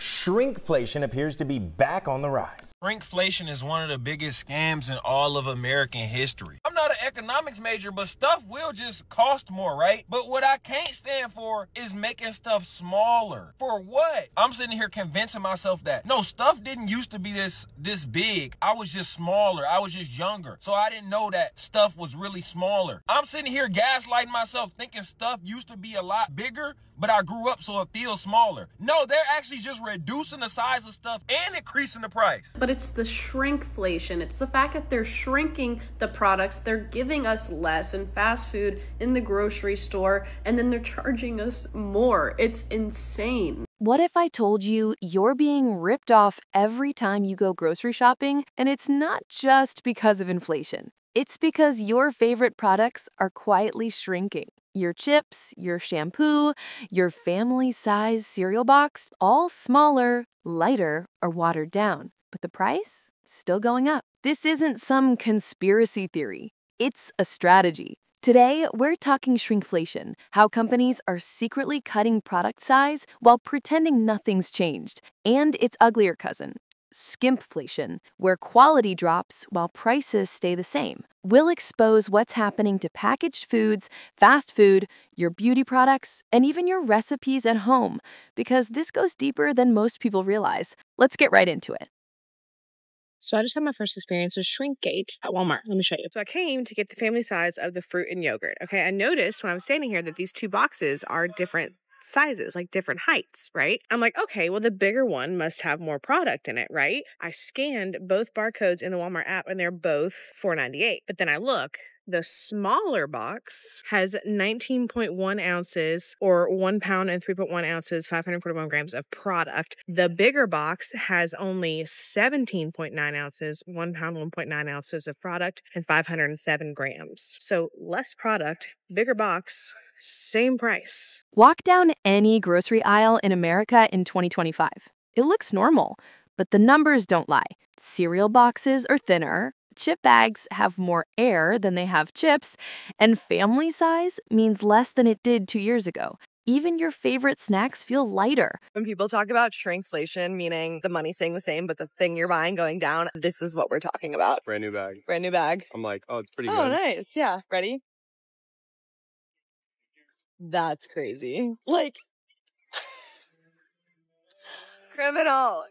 shrinkflation appears to be back on the rise. Shrinkflation is one of the biggest scams in all of American history. I'm not an economics major, but stuff will just cost more, right? But what I can't stand for is making stuff smaller. For what? I'm sitting here convincing myself that, no, stuff didn't used to be this big. I was just smaller. I was just younger. So I didn't know that stuff was really smaller. I'm sitting here gaslighting myself thinking stuff used to be a lot bigger, but I grew up so it feels smaller. No, they're actually just reducing the size of stuff and increasing the price. But it's the shrinkflation. It's the fact that they're shrinking the products. They're giving us less in fast food, in the grocery store, and then they're charging us more. It's insane. What if I told you you're being ripped off every time you go grocery shopping, and it's not just because of inflation? It's because your favorite products are quietly shrinking. Your chips, your shampoo, your family-size cereal box, all smaller, lighter, or watered down. But the price? Still going up. This isn't some conspiracy theory. It's a strategy. Today, we're talking shrinkflation, how companies are secretly cutting product size while pretending nothing's changed, and its uglier cousin, skimpflation, where quality drops while prices stay the same. We'll expose what's happening to packaged foods, fast food, your beauty products, and even your recipes at home, because this goes deeper than most people realize. Let's get right into it. So I just had my first experience with Shrinkage at Walmart. Let me show you. So I came to get the family size of the fruit and yogurt. Okay, I noticed when I was standing here that these two boxes are different sizes, like different heights, right? I'm like, okay, well, the bigger one must have more product in it, right? I scanned both barcodes in the Walmart app and they're both $4.98. But then I look, the smaller box has 19.1 ounces or 1 pound and 3.1 ounces, 541 grams of product. The bigger box has only 17.9 ounces, 1 pound, 1.9 ounces of product, and 507 grams. So less product, bigger box, same price. Walk down any grocery aisle in America in 2025. It looks normal, but the numbers don't lie. Cereal boxes are thinner, chip bags have more air than they have chips, and family size means less than it did 2 years ago. Even your favorite snacks feel lighter. When people talk about shrinkflation, meaning the money staying the same, but the thing you're buying going down, this is what we're talking about. Brand new bag. Brand new bag. I'm like, oh, it's pretty good. Oh, nice. Yeah. Ready? That's crazy. Like, criminal.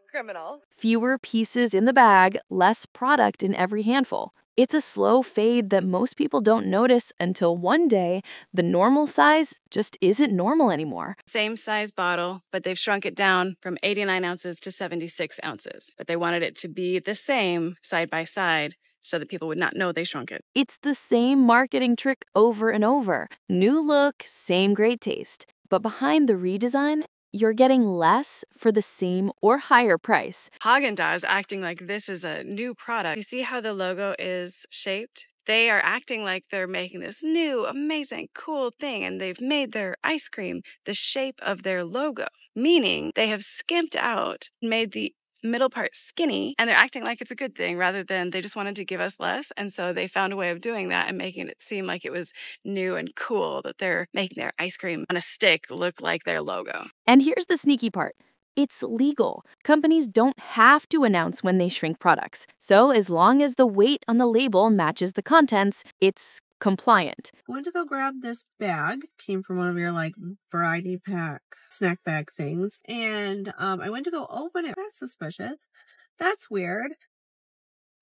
Fewer pieces in the bag, less product in every handful. It's a slow fade that most people don't notice until one day the normal size just isn't normal anymore. Same size bottle, but they've shrunk it down from 89 ounces to 76 ounces. But they wanted it to be the same side by side so that people would not know they shrunk it. It's the same marketing trick over and over. New look, same great taste. But behind the redesign, you're getting less for the same or higher price. Haagen-Dazs acting like this is a new product. You see how the logo is shaped? They are acting like they're making this new, amazing, cool thing, and they've made their ice cream the shape of their logo, meaning they have skimped out, made the middle part skinny, and they're acting like it's a good thing rather than they just wanted to give us less. And so they found a way of doing that and making it seem like it was new and cool that they're making their ice cream on a stick look like their logo. And here's the sneaky part. It's legal. Companies don't have to announce when they shrink products. So as long as the weight on the label matches the contents, it's compliant. I went to go grab this bag. Came from one of your like variety pack snack bag things. And I went to go open it. That's suspicious. That's weird.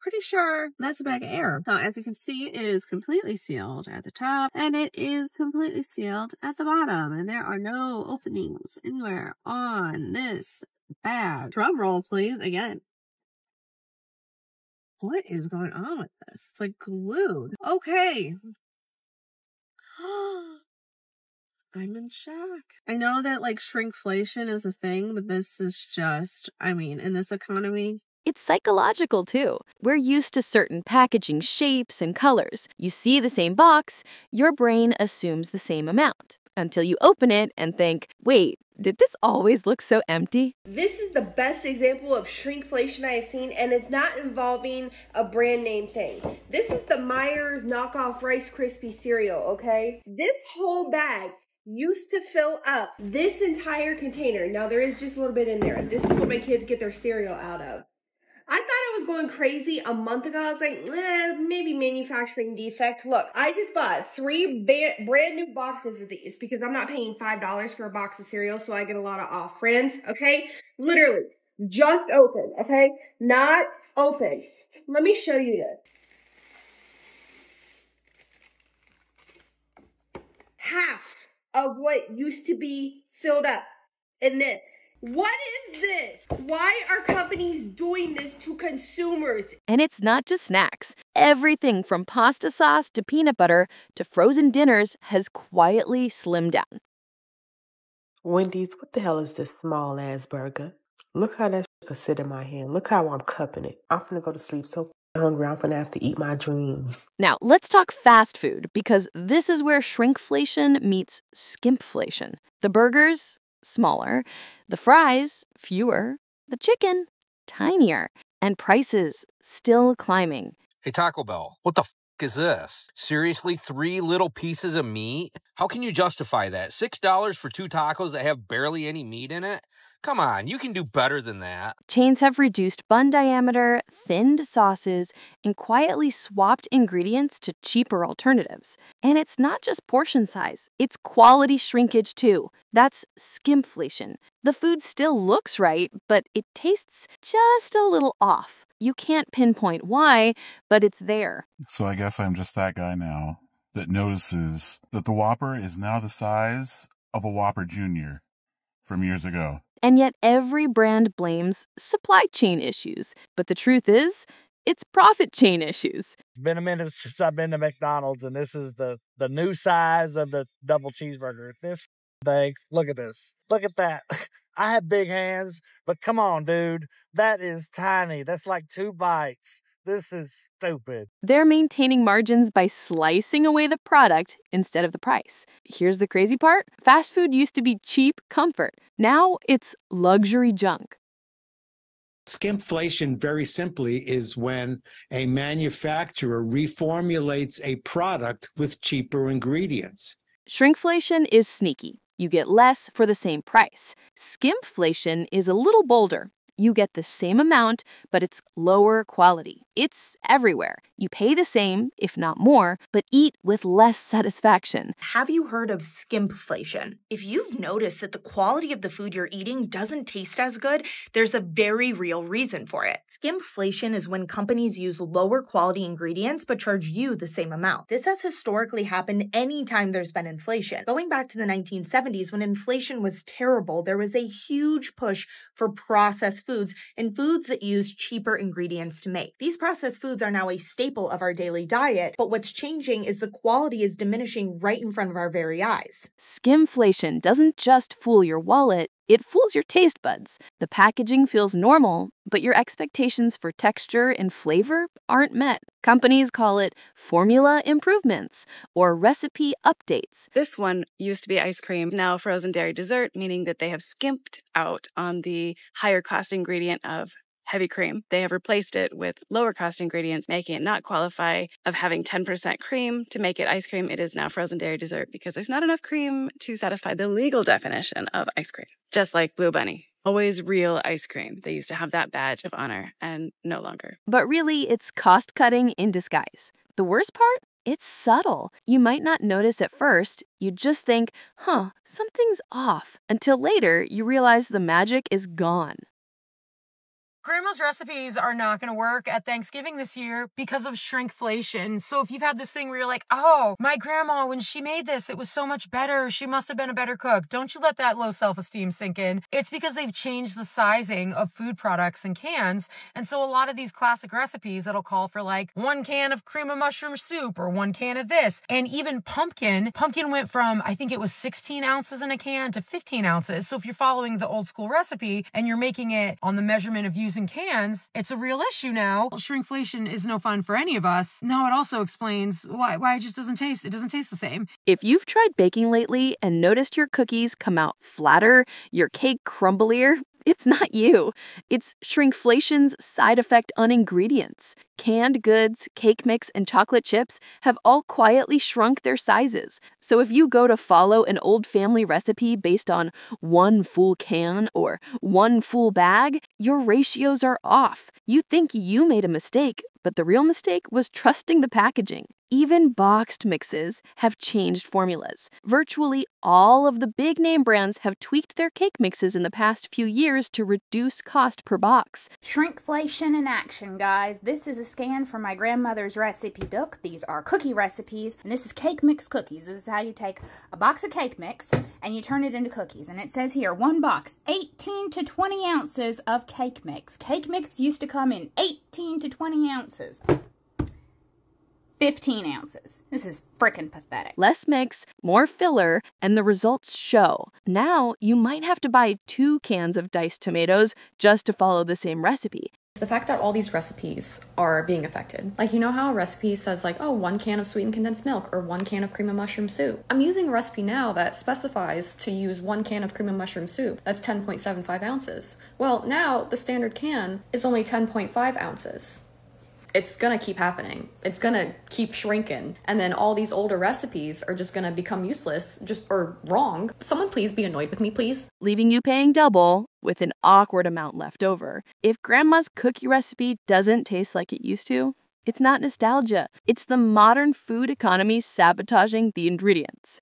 Pretty sure that's a bag of air. So as you can see, it is completely sealed at the top and it is completely sealed at the bottom. And there are no openings anywhere on this bag. Drum roll, please, again. What is going on with this? It's like glued. Okay. I'm in shock. I know that like shrinkflation is a thing, but this is just, I mean, in this economy. It's psychological too. We're used to certain packaging shapes and colors. You see the same box, your brain assumes the same amount until you open it and think, wait, did this always look so empty? This is the best example of shrinkflation I have seen, and it's not involving a brand name thing. This is the Myers knockoff Rice Krispie cereal, okay? This whole bag used to fill up this entire container. Now there is just a little bit in there. This is what my kids get their cereal out of. I thought I was going crazy a month ago. I was like, maybe manufacturing defect. Look, I just bought 3 brand new boxes of these because I'm not paying $5 for a box of cereal, so I get a lot of off brands, okay? Literally, just open, okay? Not open. Let me show you this. Half of what used to be filled up in this. What is this? Why are companies doing this to consumers? And it's not just snacks. Everything from pasta sauce to peanut butter to frozen dinners has quietly slimmed down. Wendy's, what the hell is this small ass burger? Look how that shit could sit in my hand. Look how I'm cupping it. I'm finna go to sleep so hungry I'm finna have to eat my dreams. Now, let's talk fast food, because this is where shrinkflation meets skimpflation. The burgers, smaller. The fries, fewer. The chicken, tinier. And prices still climbing. Hey, Taco Bell, what the f*** is this? Seriously, 3 little pieces of meat? How can you justify that? $6 for 2 tacos that have barely any meat in it? Come on, you can do better than that. Chains have reduced bun diameter, thinned sauces, and quietly swapped ingredients to cheaper alternatives. And it's not just portion size, it's quality shrinkage too. That's skimpflation. The food still looks right, but it tastes just a little off. You can't pinpoint why, but it's there. So I guess I'm just that guy now that notices that the Whopper is now the size of a Whopper Jr. from years ago. And yet every brand blames supply chain issues. But the truth is, it's profit chain issues. It's been a minute since I've been to McDonald's, and this is the new size of the double cheeseburger. This thing, look at this. Look at that. I have big hands, but come on, dude. That is tiny. That's like 2 bites. This is stupid. They're maintaining margins by slicing away the product instead of the price. Here's the crazy part. Fast food used to be cheap comfort. Now it's luxury junk. Skimpflation, very simply, is when a manufacturer reformulates a product with cheaper ingredients. Shrinkflation is sneaky. You get less for the same price. Skimpflation is a little bolder. You get the same amount, but it's lower quality. It's everywhere. You pay the same, if not more, but eat with less satisfaction. Have you heard of skimpflation? If you've noticed that the quality of the food you're eating doesn't taste as good, there's a very real reason for it. Skimpflation is when companies use lower quality ingredients but charge you the same amount. This has historically happened anytime there's been inflation. Going back to the 1970s, when inflation was terrible, there was a huge push for processed foods and foods that use cheaper ingredients to make. These processed foods are now a staple of our daily diet, but what's changing is the quality is diminishing right in front of our very eyes. Skimpflation doesn't just fool your wallet, it fools your taste buds. The packaging feels normal, but your expectations for texture and flavor aren't met. Companies call it formula improvements or recipe updates. This one used to be ice cream, now frozen dairy dessert, meaning that they have skimped out on the higher cost ingredient of heavy cream. They have replaced it with lower cost ingredients, making it not qualify of having 10% cream to make it ice cream. It is now frozen dairy dessert because there's not enough cream to satisfy the legal definition of ice cream. Just like Blue Bunny. Always real ice cream. They used to have that badge of honor and no longer. But really, it's cost cutting in disguise. The worst part? It's subtle. You might not notice at first. You just think, something's off. Until later, you realize the magic is gone. Grandma's recipes are not going to work at Thanksgiving this year because of shrinkflation. So if you've had this thing where you're like, oh, my grandma, when she made this, it was so much better. She must have been a better cook. Don't you let that low self-esteem sink in. It's because they've changed the sizing of food products and cans. And so a lot of these classic recipes that'll call for like 1 can of cream of mushroom soup or 1 can of this. And even pumpkin went from, I think it was 16 ounces in a can to 15 ounces. So if you're following the old school recipe and you're making it on the measurement of using cans, it's a real issue now. Shrinkflation is no fun for any of us. Now it also explains why it just doesn't taste the same. If you've tried baking lately and noticed your cookies come out flatter, your cake crumblier, It's not you. It's shrinkflation's side effect on ingredients. Canned goods, cake mix, and chocolate chips have all quietly shrunk their sizes. So if you go to follow an old family recipe based on one full can or one full bag, your ratios are off. You think you made a mistake, but the real mistake was trusting the packaging. Even boxed mixes have changed formulas. Virtually all of the big name brands have tweaked their cake mixes in the past few years to reduce cost per box. Shrinkflation in action, guys. This is a scan from my grandmother's recipe book. These are cookie recipes, and this is cake mix cookies. This is how you take a box of cake mix and you turn it into cookies. And it says here, one box, 18 to 20 ounces of cake mix. Cake mix used to come in 18 to 20 ounces. 15 ounces. This is frickin' pathetic. Less mix, more filler, and the results show. Now, you might have to buy 2 cans of diced tomatoes just to follow the same recipe. The fact that all these recipes are being affected. Like, you know how a recipe says like, oh, 1 can of sweetened condensed milk or 1 can of cream of mushroom soup. I'm using a recipe now that specifies to use 1 can of cream of mushroom soup. That's 10.75 ounces. Well, now the standard can is only 10.5 ounces. It's gonna keep happening. It's gonna keep shrinking. And then all these older recipes are just gonna become useless, or wrong. Someone please be annoyed with me, please. Leaving you paying double with an awkward amount left over. If grandma's cookie recipe doesn't taste like it used to, it's not nostalgia. It's the modern food economy sabotaging the ingredients.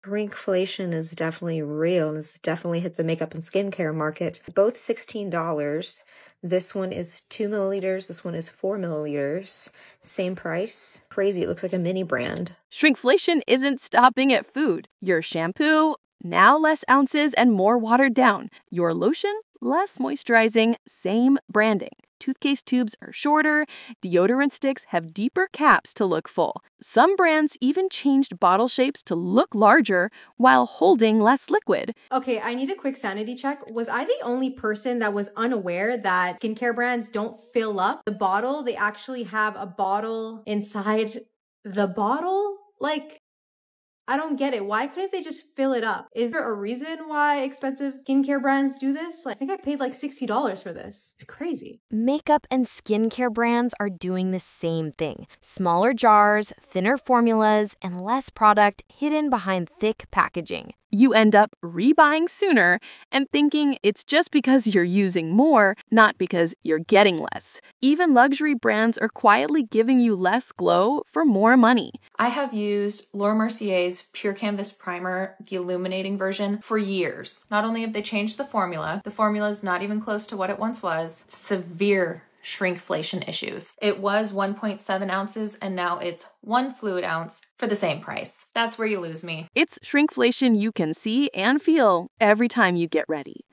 Shrinkflation is definitely real and it's definitely hit the makeup and skincare market. Both $16. This one is 2 milliliters. This one is 4 milliliters. Same price. Crazy. It looks like a mini brand. Shrinkflation isn't stopping at food. Your shampoo, now less ounces and more watered down. Your lotion, less moisturizing, same branding. Toothpaste tubes are shorter, deodorant sticks have deeper caps to look full. Some brands even changed bottle shapes to look larger while holding less liquid. Okay, I need a quick sanity check. Was I the only person that was unaware that skincare brands don't fill up the bottle? They actually have a bottle inside the bottle? Like, I don't get it. Why couldn't they just fill it up? Is there a reason why expensive skincare brands do this? Like, I think I paid like $60 for this. It's crazy. Makeup and skincare brands are doing the same thing. Smaller jars, thinner formulas, and less product hidden behind thick packaging. You end up rebuying sooner and thinking it's just because you're using more, not because you're getting less. Even luxury brands are quietly giving you less glow for more money. I have used Laura Mercier's Pure Canvas Primer, the illuminating version, for years. Not only have they changed the formula is not even close to what it once was. Severe shrinkflation issues. It was 1.7 ounces and now it's 1 fluid ounce for the same price. That's where you lose me. It's shrinkflation you can see and feel every time you get ready.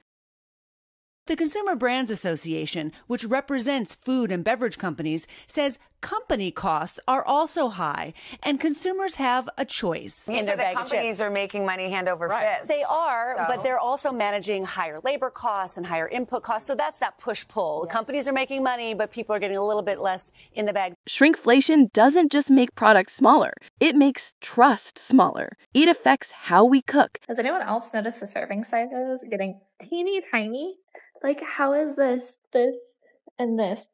The Consumer Brands Association, which represents food and beverage companies, says company costs are also high and consumers have a choice. And so the companies are making money hand over fist. They are, So- but they're also managing higher labor costs and higher input costs. So that's that push-pull. The companies are making money, but people are getting a little bit less in the bag. Shrinkflation doesn't just make products smaller, it makes trust smaller. It affects how we cook. Has anyone else noticed the serving sizes getting teeny tiny? Like, how is this, and this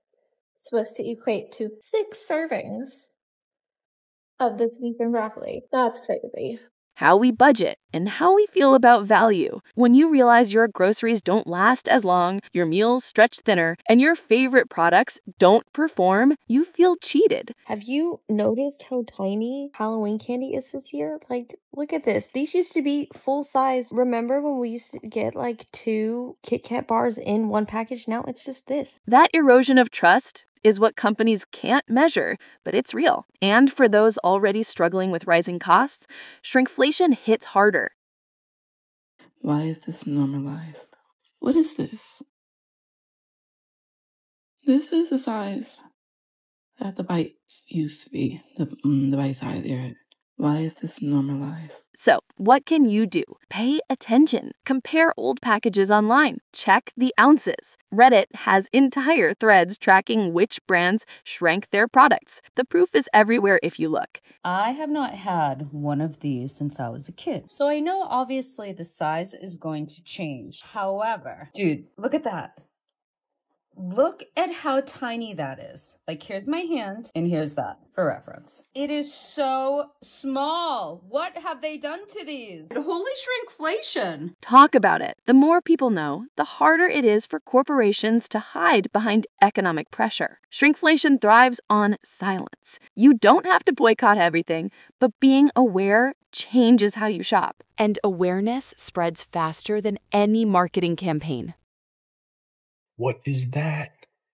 supposed to equate to 6 servings of this beef and broccoli? That's crazy. How we budget, and how we feel about value. When you realize your groceries don't last as long, your meals stretch thinner, and your favorite products don't perform, you feel cheated. Have you noticed how tiny Halloween candy is this year? Like, look at this. These used to be full size. Remember when we used to get like 2 Kit Kat bars in one package? Now it's just this. That erosion of trust is what companies can't measure, but it's real. And for those already struggling with rising costs, shrinkflation hits harder. Why is this normalized? What is this? This is the size that the bites used to be, the bite size area. Why is this normalized? So, what can you do? Pay attention. Compare old packages online. Check the ounces. Reddit has entire threads tracking which brands shrank their products. The proof is everywhere if you look. I have not had one of these since I was a kid, so I know obviously the size is going to change. However, dude, look at that. Look at how tiny that is. Like, here's my hand, and here's that, for reference. It is so small. What have they done to these? Holy shrinkflation. Talk about it. The more people know, the harder it is for corporations to hide behind economic pressure. Shrinkflation thrives on silence. You don't have to boycott everything, but being aware changes how you shop. And awareness spreads faster than any marketing campaign. What is that?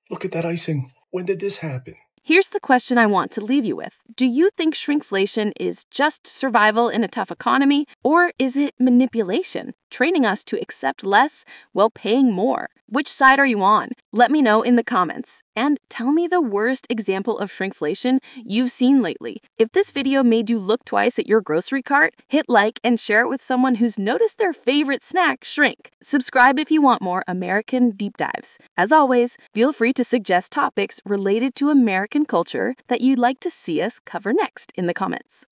Look at that icing. When did this happen? Here's the question I want to leave you with. Do you think shrinkflation is just survival in a tough economy, or is it manipulation, training us to accept less while paying more? Which side are you on? Let me know in the comments. And tell me the worst example of shrinkflation you've seen lately. If this video made you look twice at your grocery cart, hit like and share it with someone who's noticed their favorite snack shrink. Subscribe if you want more American deep dives. As always, feel free to suggest topics related to American culture that you'd like to see us cover next in the comments.